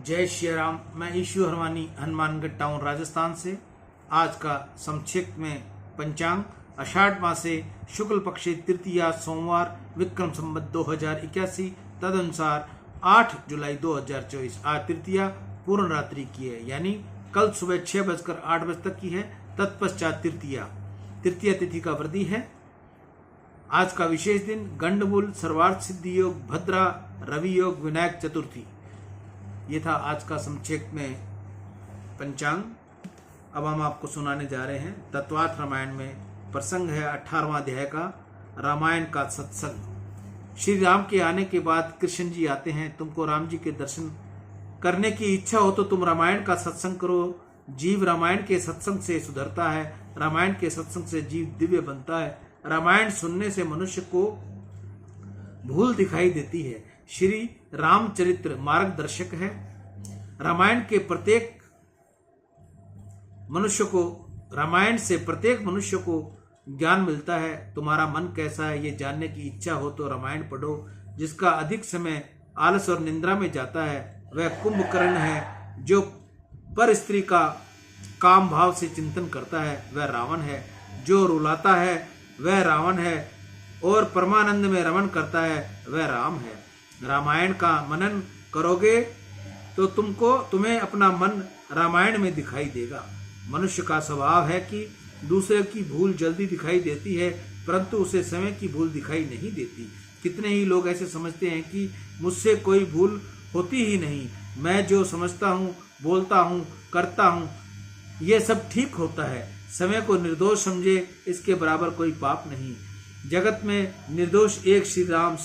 जय श्री राम। मैं issue Harwani Hanumangarh town Rajasthan से। आज का संक्षिप्त में पंचांग आषाढ़ मासे शुक्ल पक्षी तृतीया सोमवार विक्रम संवत 2081 तदनुसार 8 जुलाई 2024। आज तृतीया पूर्ण रात्रि की है, यानी कल सुबह 6:08 तक की है। तत्पश्चात तृतीया तिथि का वृद्धि है। आज का विशेष दिन गंडमूल, सर्वार्थ सिद्धि योग, भद्रा, रवि योग, विनायक चतुर्थी। ये था आज का संक्षेप में पंचांग। अब हम आपको सुनाने जा रहे हैं तत्वार्थ रामायण में प्रसंग है 18वां अध्याय का, रामायण का सत्संग। श्री राम के आने के बाद कृष्ण जी आते हैं। तुमको राम जी के दर्शन करने की इच्छा हो तो तुम रामायण का सत्संग करो। जीव रामायण के सत्संग से सुधरता है, रामायण के सत्संग से जीव दिव्य बनता है। रामायण सुनने से मनुष्य को भूल दिखाई देती है। श्री रामचरित्र मार्गदर्शक है। रामायण से प्रत्येक मनुष्य को ज्ञान मिलता है। तुम्हारा मन कैसा है ये जानने की इच्छा हो तो रामायण पढ़ो। जिसका अधिक समय आलस और निंद्रा में जाता है वह कुंभकर्ण है। जो पर स्त्री का काम भाव से चिंतन करता है वह रावण है। जो रुलाता है वह रावण है और परमानंद में रमण करता है वह राम है। रामायण का मनन करोगे तो तुम्हें अपना मन रामायण में दिखाई देगा। मनुष्य का स्वभाव है कि दूसरे की भूल जल्दी दिखाई देती है, परंतु उसे समय की भूल दिखाई नहीं देती। कितने ही लोग ऐसे समझते हैं कि मुझसे कोई भूल होती ही नहीं, मैं जो समझता हूँ, बोलता हूँ, करता हूँ ये सब ठीक होता है। समय को निर्दोष समझे, इसके बराबर कोई पाप नहीं। जगत में निर्दोष एक श्री राम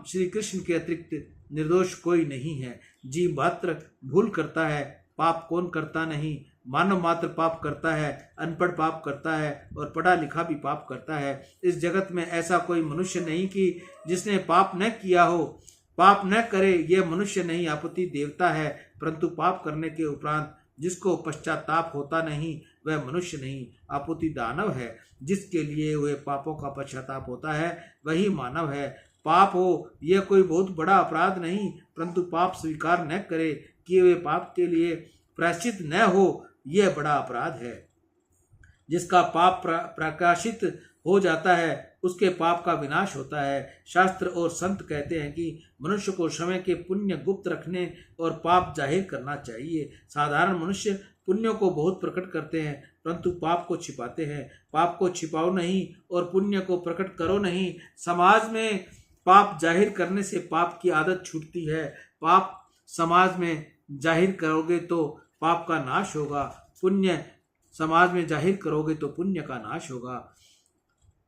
श्री कृष्ण के अतिरिक्त निर्दोष कोई नहीं है। जीव मात्र भूल करता है, पाप कौन करता नहीं। मानव मात्र पाप करता है, अनपढ़ पाप करता है और पढ़ा लिखा भी पाप करता है। इस जगत में ऐसा कोई मनुष्य नहीं कि जिसने पाप न किया हो। पाप न करे यह मनुष्य नहीं, आपत्ति देवता है। परंतु पाप करने के उपरांत जिसको पश्चाताप होता नहीं वह मनुष्य नहीं, आपूति दानव है। जिसके लिए हुए पापों का पश्चाताप होता है वही मानव है। पाप हो यह कोई बहुत बड़ा अपराध नहीं, परंतु पाप स्वीकार न करे, किए हुए पाप के लिए प्रायश्चित न हो, यह बड़ा अपराध है। जिसका पाप प्रकाशित हो जाता है उसके पाप का विनाश होता है। शास्त्र और संत कहते हैं कि मनुष्य को समय के पुण्य गुप्त रखने और पाप जाहिर करना चाहिए। साधारण मनुष्य पुण्यों को बहुत प्रकट करते हैं, परंतु पाप को छिपाते हैं। पाप को छिपाओ नहीं और पुण्य को प्रकट करो नहीं। समाज में पाप जाहिर करने से पाप की आदत छूटती है। पाप समाज में जाहिर करोगे तो पाप का नाश होगा, पुण्य समाज में जाहिर करोगे तो पुण्य का नाश होगा।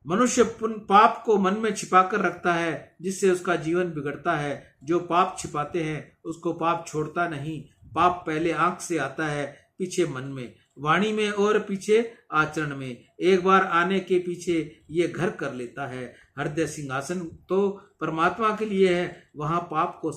मनुष्य पाप को मन में छिपाकर रखता है, जिससे उसका जीवन बिगड़ता है। जो पाप छिपाते हैं उसको पाप छोड़ता नहीं। पाप पहले आंख से आता है, पीछे मन में, वाणी में और पीछे आचरण में। एक बार आने के पीछे ये घर कर लेता है। हृदय सिंहासन तो परमात्मा के लिए है, वहां पाप को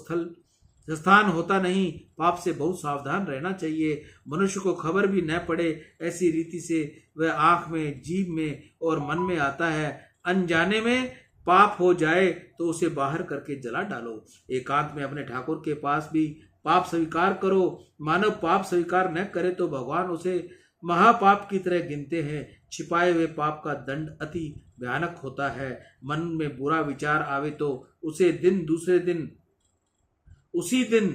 स्थान होता नहीं। पाप से बहुत सावधान रहना चाहिए। मनुष्य को खबर भी न पड़े ऐसी रीति से वह आंख में, जीभ में और मन में आता है। अनजाने में पाप हो जाए तो उसे बाहर करके जला डालो। एकांत में अपने ठाकुर के पास भी पाप स्वीकार करो। मानव पाप स्वीकार न करे तो भगवान उसे महापाप की तरह गिनते हैं। छिपाए हुए पाप का दंड अति भयानक होता है। मन में बुरा विचार आवे तो उसी दिन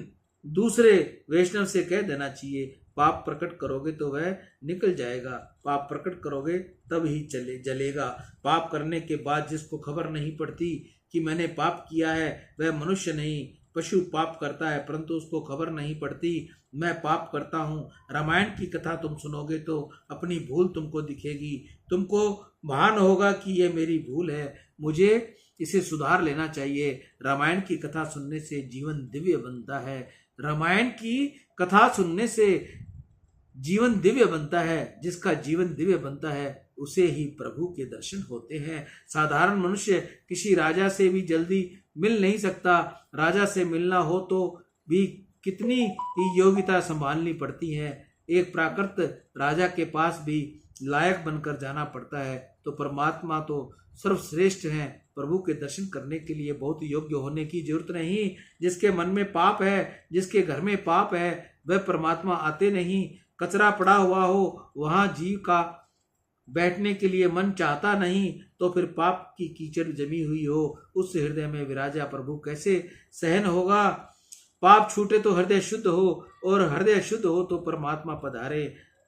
दूसरे वैष्णव से कह देना चाहिए। पाप प्रकट करोगे तो वह निकल जाएगा, पाप प्रकट करोगे तब ही जलेगा। पाप करने के बाद जिसको खबर नहीं पड़ती कि मैंने पाप किया है वह मनुष्य नहीं, पशु पाप करता है, परंतु उसको खबर नहीं पड़ती मैं पाप करता हूँ। रामायण की कथा तुम सुनोगे तो अपनी भूल तुमको दिखेगी। तुमको भान होगा कि यह मेरी भूल है, मुझे इसे सुधार लेना चाहिए। रामायण की कथा सुनने से जीवन दिव्य बनता है। रामायण की कथा सुनने से जीवन दिव्य बनता है। जिसका जीवन दिव्य बनता है उसे ही प्रभु के दर्शन होते हैं। साधारण मनुष्य किसी राजा से भी जल्दी मिल नहीं सकता। राजा से मिलना हो तो भी कितनी ही योग्यता संभालनी पड़ती है। एक प्राकृत राजा के पास भी लायक बनकर जाना पड़ता है। तो परमात्मा तो सर्वश्रेष्ठ हैं, प्रभु के दर्शन करने के लिए बहुत योग्य होने की जरूरत नहीं। जिसके मन में पाप है, जिसके घर में पाप है, वह परमात्मा आते नहीं। कचरा पड़ा हुआ हो, वहां जीव का बैठने के लिए मन चाहता नहीं, तो फिर पाप की कीचड़ जमी हुई हो उस हृदय में विराजा प्रभु कैसे सहन होगा। पाप छूटे तो हृदय शुद्ध हो, और हृदय शुद्ध हो तो परमात्मा पधारे।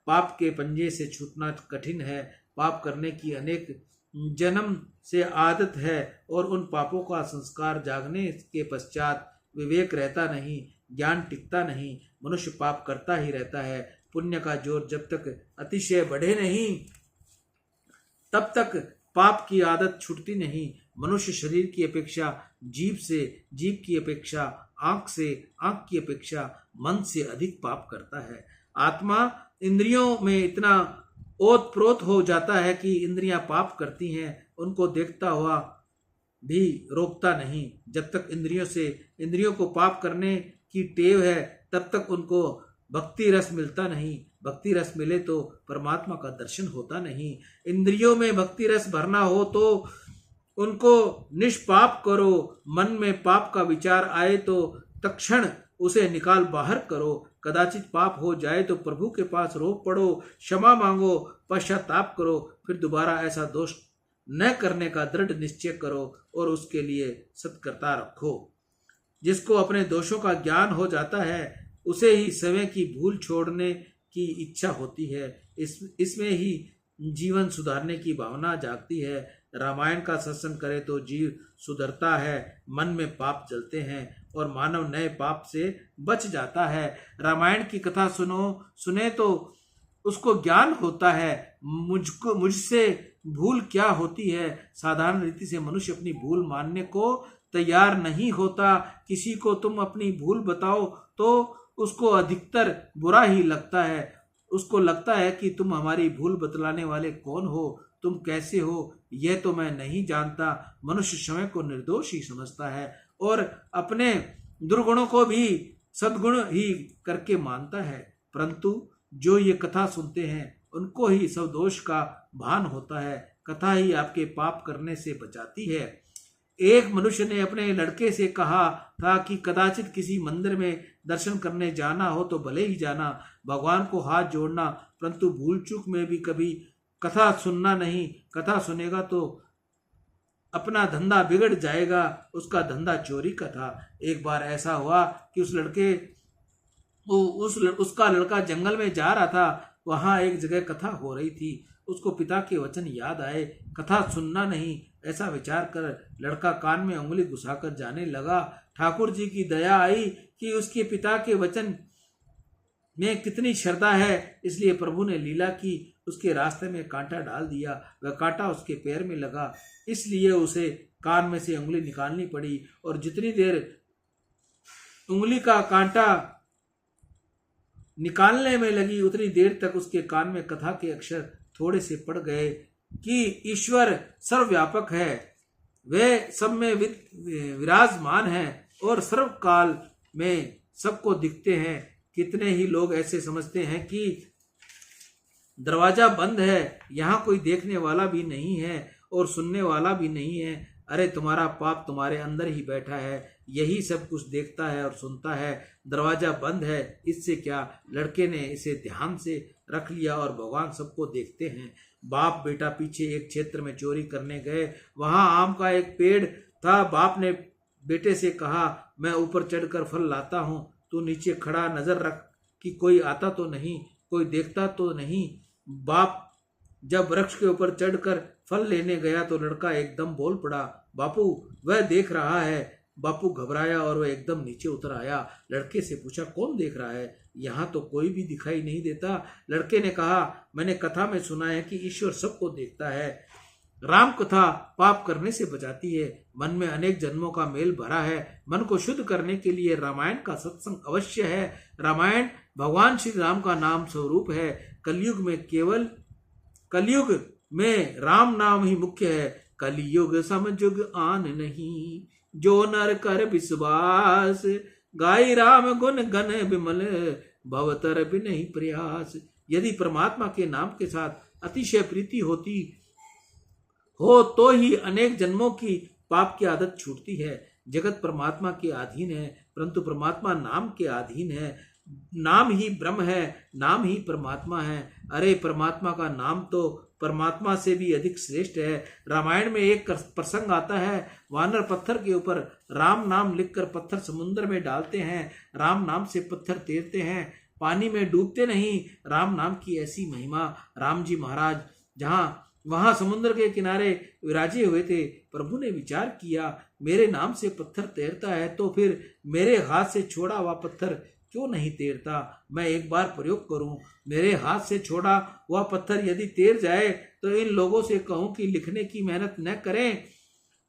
पाप के पंजे से छूटना कठिन है। पाप करने की अनेक जन्म से आदत है, और उन पापों का संस्कार जागने के पश्चात विवेक रहता नहीं, ज्ञान टिकता नहीं। मनुष्य पाप करता ही रहता है। पुण्य का जोर जब तक अतिशय बढ़े नहीं, तब तक पाप की आदत छूटती नहीं। मनुष्य शरीर की अपेक्षा जीभ से, जीभ की अपेक्षा आंख से, आंख की अपेक्षा मन से अधिक पाप करता है। आत्मा इंद्रियों में इतना ओतप्रोत हो जाता है कि इंद्रियां पाप करती हैं, उनको देखता हुआ भी रोकता नहीं। जब तक इंद्रियों को पाप करने की टेव है, तब तक उनको भक्ति रस मिलता नहीं। भक्ति रस मिले तो परमात्मा का दर्शन होता नहीं। इंद्रियों में भक्ति रस भरना हो तो उनको निष्पाप करो। मन में पाप का विचार आए तो तत्क्षण उसे निकाल बाहर करो। कदाचित पाप हो जाए तो प्रभु के पास रो पड़ो, क्षमा मांगो, पश्चाताप करो, फिर दोबारा ऐसा दोष न करने का दृढ़ निश्चय करो और उसके लिए सत्कर्ता रखो। जिसको अपने दोषों का ज्ञान हो जाता है, उसे ही समय की भूल छोड़ने की इच्छा होती है। इसमें ही जीवन सुधारने की भावना जागती है। रामायण का सत्संग करे तो जीव सुधरता है, मन में पाप जलते हैं और मानव नए पाप से बच जाता है। रामायण की कथा सुने तो उसको ज्ञान होता है। मुझसे भूल क्या होती है। साधारण रीति से मनुष्य अपनी भूल मानने को तैयार नहीं होता। किसी को तुम अपनी भूल बताओ तो उसको अधिकतर बुरा ही लगता है। उसको लगता है कि तुम हमारी भूल बतलाने वाले कौन हो, तुम कैसे हो, यह तो मैं नहीं जानता। मनुष्य स्वयं को निर्दोष ही समझता है और अपने दुर्गुणों को भी सद्गुण ही करके मानता है। परंतु जो ये कथा सुनते हैं उनको ही सब दोष का भान होता है। कथा ही आपके पाप करने से बचाती है। एक मनुष्य ने अपने लड़के से कहा था कि कदाचित किसी मंदिर में दर्शन करने जाना हो तो भले ही जाना, भगवान को हाथ जोड़ना, परंतु भूल चूक में भी कभी कथा सुनना नहीं। कथा सुनेगा तो अपना धंधा बिगड़ जाएगा। उसका धंधा चोरी का था। एक बार ऐसा हुआ कि उसका लड़का जंगल में जा रहा था। वहां एक जगह कथा हो रही थी। उसको पिता के वचन याद आए। कथा सुनना नहीं, ऐसा विचार कर लड़का कान में उंगली घुसाकर जाने लगा। ठाकुर जी की दया आई कि उसके पिता के वचन में कितनी श्रद्धा है, इसलिए प्रभु ने लीला की, उसके रास्ते में कांटा डाल दिया। वह कांटा उसके पैर में लगा, इसलिए उसे कान में से उंगली निकालनी पड़ी। और जितनी देर उंगली का कांटा निकालने में लगी, उतनी देर तक उसके कान में कथा के अक्षर थोड़े से पड़ गए कि ईश्वर सर्वव्यापक है, वह सब में विराजमान है और सर्वकाल में सबको दिखते हैं। कितने ही लोग ऐसे समझते हैं कि दरवाजा बंद है, यहाँ कोई देखने वाला भी नहीं है और सुनने वाला भी नहीं है। अरे तुम्हारा पाप तुम्हारे अंदर ही बैठा है, यही सब कुछ देखता है और सुनता है। दरवाजा बंद है, इससे क्या। लड़के ने इसे ध्यान से रख लिया और भगवान सबको देखते हैं। बाप बेटा पीछे एक क्षेत्र में चोरी करने गए। वहां आम का एक पेड़ था। बाप ने बेटे से कहा, मैं ऊपर चढ़कर फल लाता हूं, तू नीचे खड़ा नजर रख कि कोई आता तो नहीं, कोई देखता तो नहीं। बाप जब वृक्ष के ऊपर चढ़कर फल लेने गया तो लड़का एकदम बोल पड़ा, बापू वह देख रहा है। बापू घबराया और वह एकदम नीचे उतर आया। लड़के से पूछा, कौन देख रहा है? यहाँ तो कोई भी दिखाई नहीं देता। लड़के ने कहा, मैंने कथा में सुना है कि ईश्वर सबको देखता है। राम कथा पाप करने से बचाती है। मन में अनेक जन्मों का मेल भरा है। मन को शुद्ध करने के लिए रामायण का सत्संग अवश्य है। रामायण भगवान श्री राम का नाम स्वरूप है। कलयुग में राम नाम ही मुख्य है। कलयुग समयुग आन नहीं, जो नर कर विश्वास। गाई राम गुण गण विमल, भवतर भी नहीं प्रयास। यदि परमात्मा के नाम के साथ अतिशय प्रीति होती हो तो ही अनेक जन्मों की पाप की आदत छूटती है। जगत परमात्मा के अधीन है, परंतु परमात्मा नाम के अधीन है। नाम ही ब्रह्म है, नाम ही परमात्मा है। अरे परमात्मा का नाम तो परमात्मा से भी अधिक श्रेष्ठ है। रामायण में एक प्रसंग आता है, वानर पत्थर के ऊपर राम नाम लिखकर पत्थर समुद्र में डालते हैं। राम नाम से पत्थर तैरते हैं, पानी में डूबते नहीं। राम नाम की ऐसी महिमा। राम जी महाराज वहां समुद्र के किनारे विराजे हुए थे। प्रभु ने विचार किया, मेरे नाम से पत्थर तैरता है तो फिर मेरे हाथ से छोड़ा हुआ पत्थर क्यों नहीं तैरता। मैं एक बार प्रयोग करूं। मेरे हाथ से छोड़ा हुआ पत्थर यदि तैर जाए तो इन लोगों से कहूं कि लिखने की मेहनत न करें।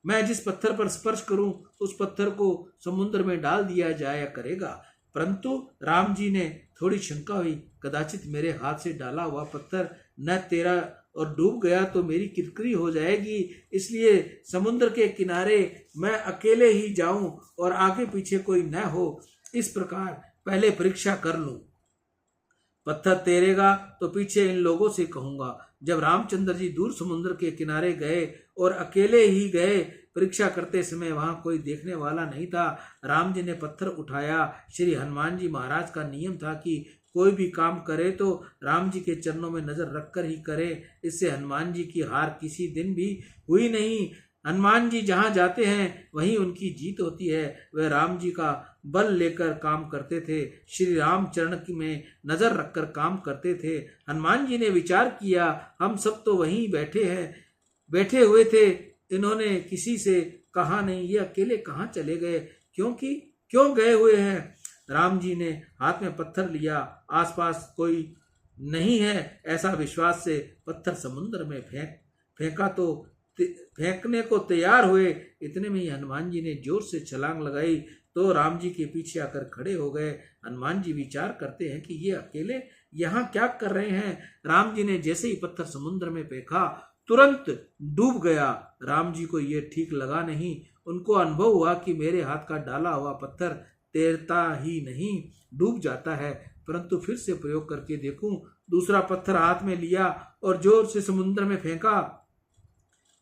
मैं जिस पत्थर पर स्पर्श करूं उस पत्थर को समुद्र में डाल दिया जाया करेगा। परंतु राम जी ने थोड़ी शंका हुई, कदाचित मेरे हाथ से डाला हुआ पत्थर न तैरा और डूब गया तो मेरी किरकिरी हो जाएगी। इसलिए समुद्र के किनारे मैं अकेले ही जाऊं और आगे पीछे कोई न हो। इस प्रकार पहले परीक्षा कर लूं। पत्थर तैरेगा तो पीछे इन लोगों से कहूंगा। जब रामचंद्र जी दूर समुद्र के किनारे गए और अकेले ही गए, परीक्षा करते समय वहां कोई देखने वाला नहीं था। राम जी ने पत्थर उठाया। श्री हनुमान जी महाराज का नियम था कि कोई भी काम करे तो राम जी के चरणों में नजर रखकर ही करे। इससे हनुमान जी की हार किसी दिन भी हुई नहीं। हनुमान जी जहां जाते हैं वहीं उनकी जीत होती है। वे राम जी का बल लेकर काम करते थे, श्री राम चरण में नजर रखकर काम करते थे। हनुमान जी ने विचार किया, हम सब तो वहीं बैठे हुए थे, इन्होंने किसी से कहा नहीं, ये अकेले कहाँ चले गए, क्यों गए हुए हैं। राम जी ने हाथ में पत्थर लिया, आसपास कोई नहीं है ऐसा विश्वास से पत्थर समुद्र में फेंका तो फेंकने को तैयार हुए। इतने में ही हनुमान जी ने जोर से छलांग लगाई तो राम जी के पीछे आकर खड़े हो गए। हनुमान जी विचार करते हैं कि ये अकेले यहाँ क्या कर रहे हैं। राम जी ने जैसे ही पत्थर समुद्र में फेंका तुरंत डूब गया। राम जी को ये ठीक लगा नहीं। उनको अनुभव हुआ कि मेरे हाथ का डाला हुआ पत्थर तैरता ही नहीं, डूब जाता है। परंतु फिर से प्रयोग करके देखूं। दूसरा पत्थर हाथ में लिया और जोर से समुद्र में फेंका,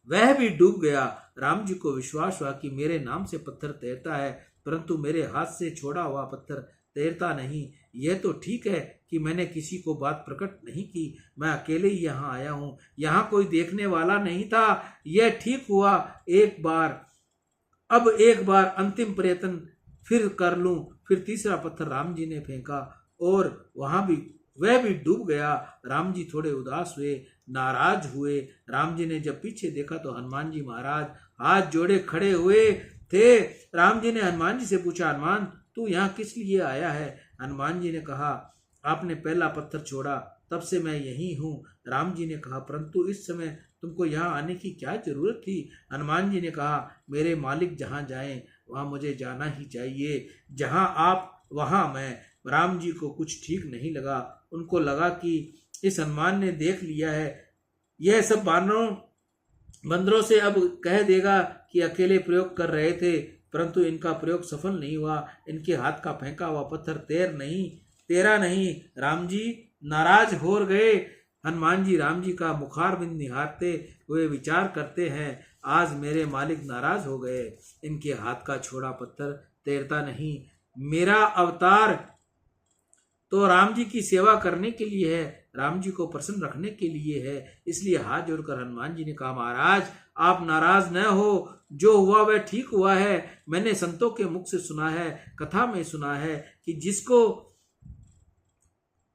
वह भी डूब गया। राम जी को विश्वास हुआ कि मेरे नाम से पत्थर तैरता है, परंतु मेरे हाथ से छोड़ा हुआ पत्थर तैरता नहीं। यह तो ठीक है कि मैंने किसी को बात प्रकट नहीं की, मैं अकेले ही यहाँ आया हूँ, यहाँ कोई देखने वाला नहीं था। यह ठीक हुआ। अब एक बार अंतिम प्रयत्न फिर कर लूं। फिर तीसरा पत्थर राम जी ने फेंका और वह भी डूब गया। राम जी थोड़े उदास हुए, नाराज हुए। राम जी ने जब पीछे देखा तो हनुमान जी महाराज हाथ जोड़े खड़े हुए थे। राम जी ने हनुमान जी से पूछा, हनुमान तू यहाँ किस लिए आया है। हनुमान जी ने कहा, आपने पहला पत्थर छोड़ा तब से मैं यही हूँ। राम जी ने कहा, परंतु इस समय तुमको यहाँ आने की क्या जरूरत थी। हनुमान जी ने कहा, मेरे मालिक जहाँ जाएं वहाँ मुझे जाना ही चाहिए, जहाँ आप वहाँ मैं। राम जी को कुछ ठीक नहीं लगा। उनको लगा कि इस हनुमान ने देख लिया है, यह सब बंदरों से अब कह देगा कि अकेले प्रयोग कर रहे थे, परंतु इनका प्रयोग सफल नहीं हुआ। इनके हाथ का फेंका हुआ पत्थर तेरा नहीं। राम जी नाराज हो गए। हनुमान जी राम जी का मुखारबिंद निहारते हुए विचार करते हैं, आज मेरे मालिक नाराज हो गए, इनके हाथ का छोड़ा पत्थर तैरता नहीं। मेरा अवतार तो राम जी की सेवा करने के लिए है, राम जी को प्रसन्न रखने के लिए है। इसलिए हाथ जोड़कर हनुमान जी ने कहा, महाराज आप नाराज न हो, जो हुआ वह ठीक हुआ है। मैंने संतों के मुख से सुना है, कथा में सुना है कि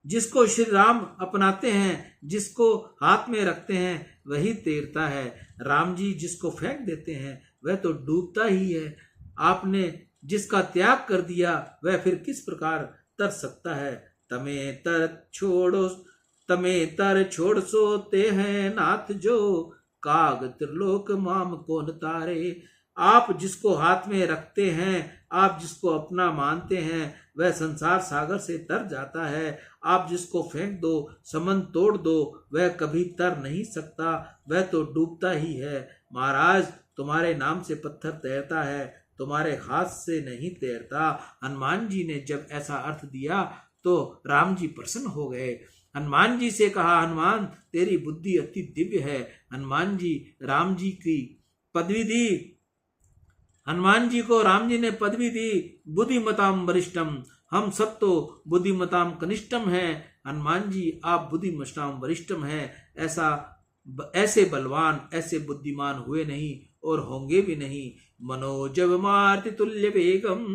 जिसको श्री राम अपनाते हैं, जिसको हाथ में रखते हैं वही तैरता है। राम जी जिसको फेंक देते हैं वह तो डूबता ही है। आपने जिसका त्याग कर दिया वह फिर किस प्रकार तर सकता है। तमे तर छोड़ सोते हैं नाथ जो, काग त्रिलोक माम कौन तारे। आप जिसको हाथ में रखते हैं, आप जिसको अपना मानते हैं वह संसार सागर से तर जाता है। आप जिसको फेंक दो, समन तोड़ दो, वह कभी तर नहीं सकता, वह तो डूबता ही है। महाराज तुम्हारे नाम से पत्थर तैरता है, तुम्हारे हाथ से नहीं तैरता। हनुमान जी ने जब ऐसा अर्थ दिया तो राम जी प्रसन्न हो गए। हनुमान जी से कहा, हनुमान तेरी बुद्धि अति दिव्य है। हनुमान जी राम जी की पदवी दी, हनुमान जी को राम जी ने पदवी दी बुद्धिमताम वरिष्ठम, हम सब तो बुद्धिमताम कनिष्ठम है। हनुमान जी आप बुद्धिमताम वरिष्ठम है, ऐसे बलवान ऐसे बुद्धिमान हुए नहीं और होंगे भी नहीं। मनोजव मारुति तुल्य वेगम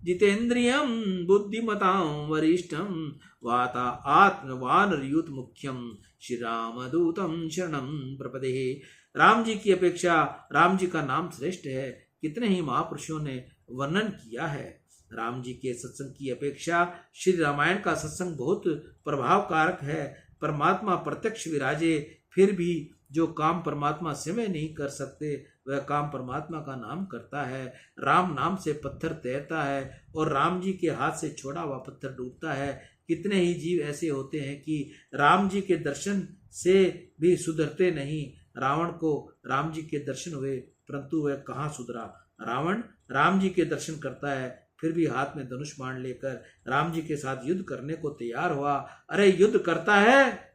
जितेन्द्रियम बुद्धिमताम वरिष्ठम वाता आत्मवानरयूत मुख्यम श्री राम दूतम शरणम प्रपदे। राम जी की अपेक्षा राम जी का नाम श्रेष्ठ है, कितने ही महापुरुषों ने वर्णन किया है। राम जी के सत्संग की अपेक्षा श्री रामायण का सत्संग बहुत प्रभावकारक है। परमात्मा प्रत्यक्ष विराजे, फिर भी जो काम परमात्मा स्वयं नहीं कर सकते वह काम परमात्मा का नाम करता है। राम नाम से पत्थर तैरता है और राम जी के हाथ से छोड़ा हुआ पत्थर डूबता है। कितने ही जीव ऐसे होते हैं कि राम जी के दर्शन से भी सुधरते नहीं। रावण को राम जी के दर्शन हुए परंतु वह कहाँ सुधरा। रावण राम जी के दर्शन करता है फिर भी हाथ में धनुष बाण लेकर राम जी के साथ युद्ध करने को तैयार हुआ। अरे युद्ध करता है,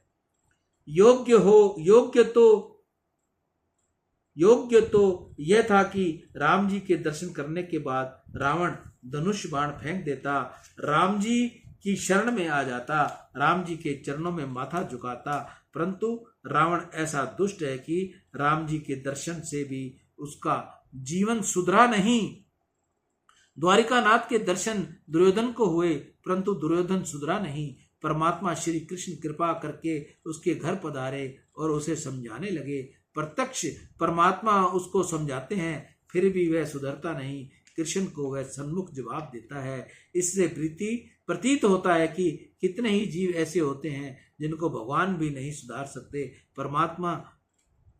योग्य तो यह था कि राम जी के दर्शन करने के बाद रावण धनुष बाण फेंक देता, राम जी की शरण में आ जाता, राम जी के चरणों में माथा झुकाता, परंतु रावण ऐसा दुष्ट है कि राम जी के दर्शन से भी उसका जीवन सुधरा नहीं। द्वारिकानाथ के दर्शन दुर्योधन को हुए परंतु दुर्योधन सुधरा नहीं। परमात्मा श्री कृष्ण कृपा करके उसके घर पधारे और उसे समझाने लगे। प्रत्यक्ष परमात्मा उसको समझाते हैं फिर भी वह सुधरता नहीं। कृष्ण को वह सन्मुख जवाब देता है। इससे प्रतीत होता है कि कितने ही जीव ऐसे होते हैं जिनको भगवान भी नहीं सुधार सकते। परमात्मा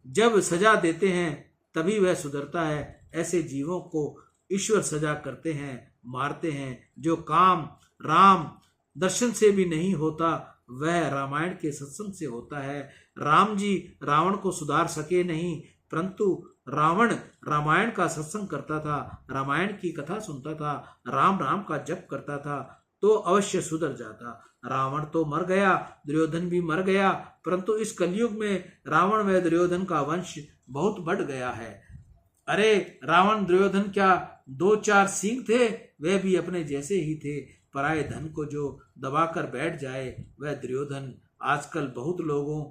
जब सजा देते हैं तभी वह सुधरता है। ऐसे जीवों को ईश्वर सजा करते हैं, मारते हैं। जो काम राम दर्शन से भी नहीं होता वह रामायण के सत्संग से होता है। राम जी रावण को सुधार सके नहीं परंतु रावण रामायण का सत्संग करता था, रामायण की कथा सुनता था, राम राम का जप करता था तो अवश्य सुधर जाता। रावण तो मर गया, दुर्योधन भी मर गया, परंतु इस कलयुग में रावण व दुर्योधन का वंश बहुत बढ़ गया है। अरे रावण दुर्योधन क्या 2-4 सींग थे, वे भी अपने जैसे ही थे। पराये धन को जो दबाकर बैठ जाए वह दुर्योधन। आजकल बहुत लोगों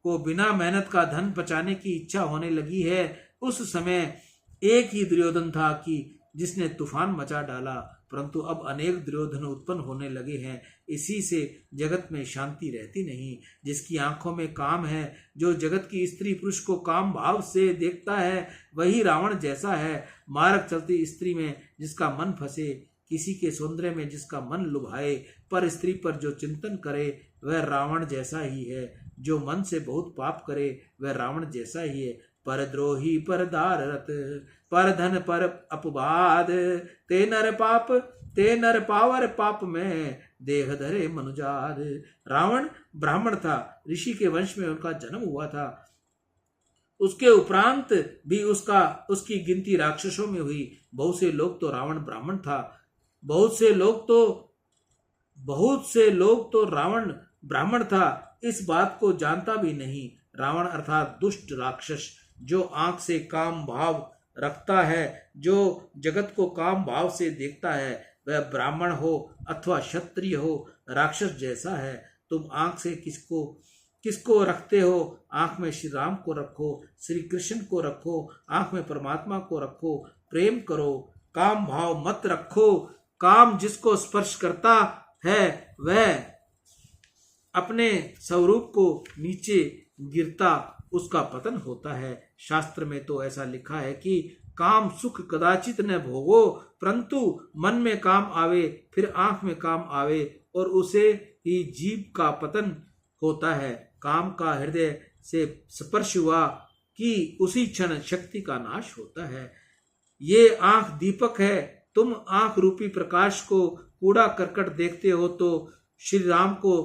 को बिना मेहनत का धन बचाने की इच्छा होने लगी है। उस समय एक ही दुर्योधन था कि जिसने तूफान मचा डाला, परंतु अब अनेक दुर्योधन उत्पन्न होने लगे हैं। इसी से जगत में शांति रहती नहीं। जिसकी आंखों में काम है, जो जगत की स्त्री पुरुष को काम भाव से देखता है, वही रावण जैसा है। मार्ग चलती स्त्री में जिसका मन फंसे, किसी के सौंदर्य में जिसका मन लुभाए, पर स्त्री पर जो चिंतन करे वह रावण जैसा ही है। जो मन से बहुत पाप करे वह रावण जैसा ही है। परद्रोही परदार रत पर धन पर अपवाद, ते नर पावर पाप में देह धरे मनुजाद। रावण ब्राह्मण था, ऋषि के वंश में उनका जन्म हुआ था। उसके उपरांत भी उसकी गिनती राक्षसों में हुई। बहुत से लोग तो रावण ब्राह्मण था, बहुत से लोग तो रावण ब्राह्मण था, इस बात को जानता भी नहीं। रावण अर्थात दुष्ट राक्षस, जो आंख से काम भाव रखता है, जो जगत को काम भाव से देखता है, वह ब्राह्मण हो अथवा क्षत्रिय हो, राक्षस जैसा है। तुम आंख से किसको रखते हो? आंख में श्री राम को रखो, श्री कृष्ण को रखो, आंख में परमात्मा को रखो, प्रेम करो, काम भाव मत रखो। काम जिसको स्पर्श करता है वह अपने स्वरूप को नीचे गिरता, उसका पतन होता है। शास्त्र में तो ऐसा लिखा है कि काम सुख कदाचित न भोगो, परंतु मन में काम आवे फिर आंख में काम आवे और उसे ही जीव का पतन होता है। काम का हृदय से स्पर्श हुआ कि उसी क्षण शक्ति का नाश होता है। ये आंख दीपक है, तुम आंख रूपी प्रकाश को कूड़ा करकट देखते हो तो श्री राम को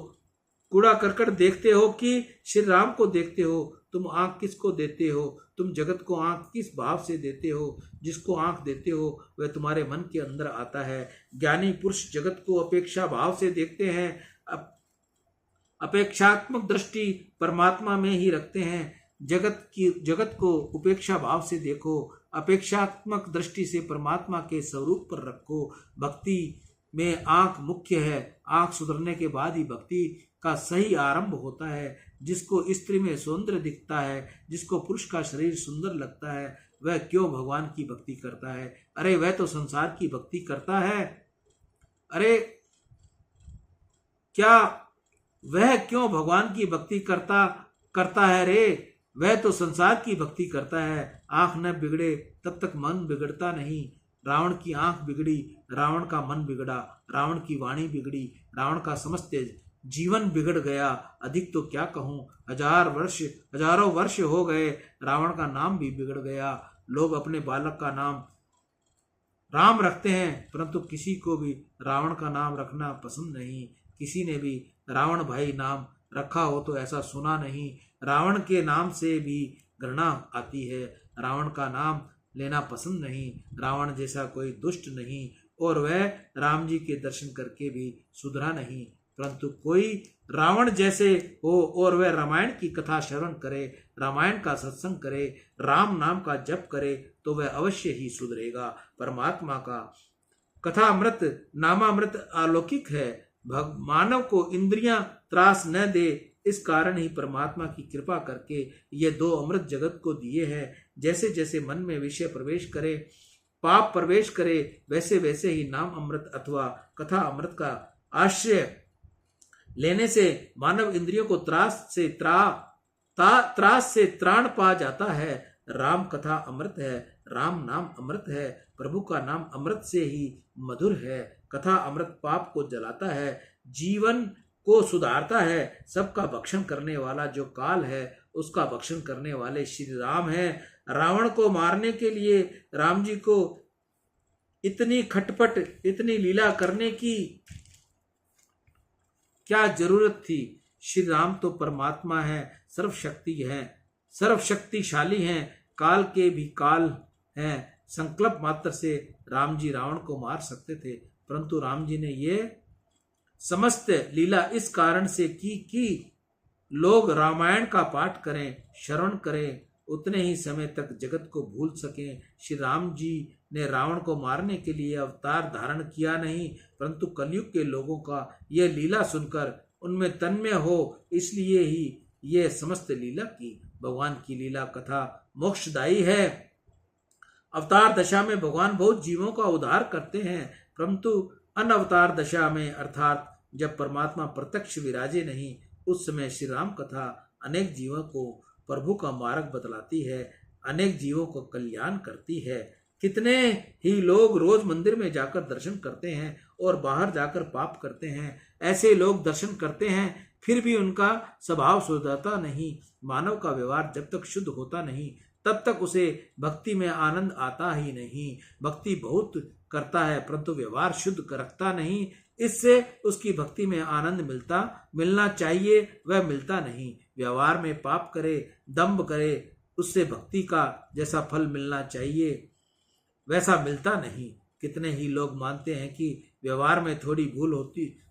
कूड़ा करकट देखते हो कि श्री राम को देखते हो। तुम आंख किसको देते हो? तुम जगत को आंख किस भाव से देते हो? जिसको आंख देते हो वह तुम्हारे मन के अंदर आता है। ज्ञानी पुरुष जगत को अपेक्षा भाव से देखते हैं, अपेक्षात्मक दृष्टि परमात्मा में ही रखते हैं। जगत को उपेक्षा भाव से देखो, अपेक्षात्मक दृष्टि से परमात्मा के स्वरूप पर रखो। भक्ति में आंख मुख्य है। आंख सुधरने के बाद ही भक्ति का सही आरंभ होता है। जिसको स्त्री में सौंदर्य दिखता है, जिसको पुरुष का शरीर सुंदर लगता है, वह क्यों भगवान की भक्ति करता है? अरे वह तो संसार की भक्ति करता है। अरे क्या वह क्यों भगवान की भक्ति करता है रे? वह तो संसार की भक्ति करता है। आंख न बिगड़े तब तक मन बिगड़ता नहीं। रावण की आंख बिगड़ी, रावण का मन बिगड़ा, रावण की वाणी बिगड़ी, रावण का समस्त जीवन बिगड़ गया। अधिक तो क्या कहूं, हजारों वर्ष हो गए, रावण का नाम भी बिगड़ गया। लोग अपने बालक का नाम राम रखते हैं, परंतु किसी को भी रावण का नाम रखना पसंद नहीं। किसी ने भी रावण भाई नाम रखा हो तो ऐसा सुना नहीं। रावण के नाम से भी घृणा आती है। रावण का नाम लेना पसंद नहीं। रावण जैसा कोई दुष्ट नहीं, और वह राम जी के दर्शन करके भी सुधरा नहीं। परंतु कोई रावण जैसे हो और वह रामायण की कथा श्रवण करे, रामायण का सत्संग करे, राम नाम का जप करे, तो वह अवश्य ही सुधरेगा। परमात्मा का कथा अमृत नामामृत अलौकिक है। मानव को इंद्रियां त्रास न दे, इस कारण ही परमात्मा की कृपा करके ये दो अमृत जगत को दिए हैं। जैसे जैसे मन में विषय प्रवेश करे, पाप प्रवेश करे, वैसे वैसे ही नाम अमृत अथवा कथा अमृत का आश्रय लेने से मानव इंद्रियों को त्रास से त्राण पा जाता है। राम कथा अमृत है, राम नाम अमृत है, प्रभु का नाम अमृत से ही मधुर है। कथा अमृत पाप को जलाता है, जीवन को सुधारता है। सबका भक्षण करने वाला जो काल है, उसका भक्षण करने वाले श्री राम है। रावण को मारने के लिए राम जी को इतनी खटपट, इतनी लीला करने की क्या जरूरत थी? श्री राम तो परमात्मा है, सर्वशक्तिशाली हैं, काल के भी काल हैं। संकल्प मात्र से राम जी रावण को मार सकते थे, परंतु राम जी ने ये समस्त लीला इस कारण से की कि लोग रामायण का पाठ करें, श्रवण करें, उतने ही समय तक जगत को भूल सकें। श्री राम जी ने रावण को मारने के लिए अवतार धारण किया नहीं, परंतु कलयुग के लोगों का यह लीला सुनकर उनमें तन्मय हो, इसलिए ही ये समस्त लीला की। भगवान की लीला कथा मोक्षदायी है। अवतार दशा में भगवान बहुत जीवों का उद्धार करते हैं, परंतु अनवतार दशा में अर्थात जब परमात्मा प्रत्यक्ष विराजे नहीं, उस समय श्री राम कथा अनेक जीवों को प्रभु का मार्ग बतलाती है, अनेक जीवों को कल्याण करती है। कितने ही लोग रोज मंदिर में जाकर दर्शन करते हैं और बाहर जाकर पाप करते हैं। ऐसे लोग दर्शन करते हैं, फिर भी उनका स्वभाव सुधरता नहीं। मानव का व्यवहार जब तक शुद्ध होता नहीं, तब तक उसे भक्ति में आनंद आता ही नहीं। भक्ति बहुत करता है, परंतु व्यवहार शुद्ध रखता नहीं। इससे उसकी भक्ति में आनंद मिलना चाहिए, वह मिलता नहीं। व्यवहार में पाप करे, दंभ करे, उससे भक्ति का जैसा फल मिलना चाहिए वैसा मिलता नहीं। कितने ही लोग मानते हैं कि व्यवहार में थोड़ी भूल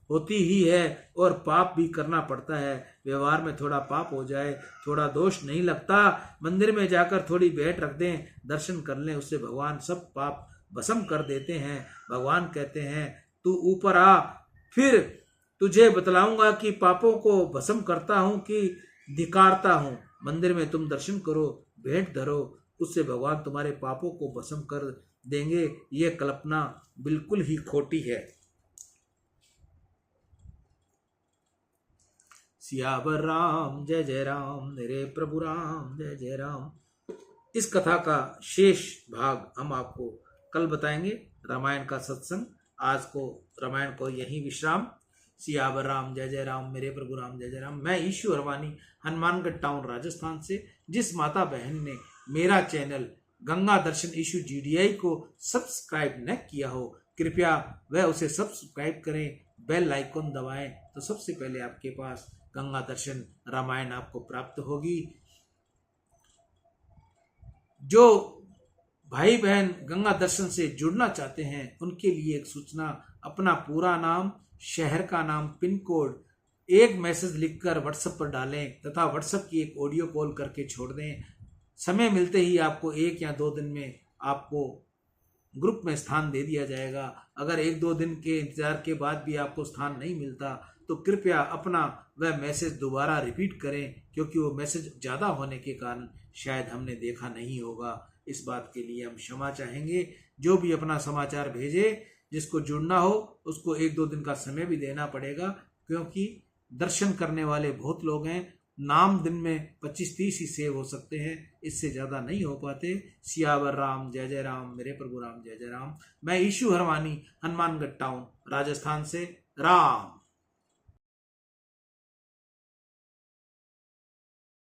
होती ही है और पाप भी करना पड़ता है। व्यवहार में थोड़ा पाप हो जाए, थोड़ा दोष नहीं लगता। मंदिर में जाकर थोड़ी भेंट रख दें, दर्शन कर लें, उससे भगवान सब पाप भस्म कर देते हैं। भगवान कहते हैं तू ऊपर आ, फिर तुझे बतलाऊंगा कि पापों को भस्म करता हूं कि धिकारता हूं। मंदिर में तुम दर्शन करो, भेंट धरो, उससे भगवान तुम्हारे पापों को भस्म कर देंगे। ये कल्पना बिल्कुल ही खोटी है। सियावर राम जय जय राम, मेरे प्रभु राम जय जय राम। इस कथा का शेष भाग हम आपको कल बताएंगे। रामायण का सत्संग आज को रामायण को यही विश्राम। सियावर राम जय जय राम, मेरे प्रभु राम जय जय राम। मैं ईशु अरवानी, हनुमानगढ़ टाउन राजस्थान से। जिस माता बहन ने मेरा चैनल गंगा दर्शन ईशु GDI को सब्सक्राइब न किया हो, कृपया वह उसे सब्सक्राइब करें, बेल आइकॉन दबाएं, तो सबसे पहले आपके पास गंगा दर्शन रामायण आपको प्राप्त होगी। जो भाई बहन गंगा दर्शन से जुड़ना चाहते हैं, उनके लिए एक सूचना। अपना पूरा नाम, शहर का नाम, पिन कोड एक मैसेज लिखकर व्हाट्सएप पर डालें तथा व्हाट्सएप की एक ऑडियो कॉल करके छोड़ दें। समय मिलते ही आपको 1 या 2 दिन में आपको ग्रुप में स्थान दे दिया जाएगा। अगर 1-2 दिन के इंतजार के बाद भी आपको स्थान नहीं मिलता तो कृपया अपना वह मैसेज दोबारा रिपीट करें, क्योंकि वो मैसेज ज़्यादा होने के कारण शायद हमने देखा नहीं होगा। इस बात के लिए हम क्षमा चाहेंगे। जो भी अपना समाचार भेजे, जिसको जुड़ना हो उसको 1-2 दिन का समय भी देना पड़ेगा, क्योंकि दर्शन करने वाले बहुत लोग हैं। नाम दिन में 25-30 ही सेव हो सकते हैं, इससे ज़्यादा नहीं हो पाते। सियावर राम, जय जय राम, मेरे प्रभु राम, जय जय राम। मैं ईशु हरवानी, हनुमानगढ़ टाउन, राजस्थान से। राम।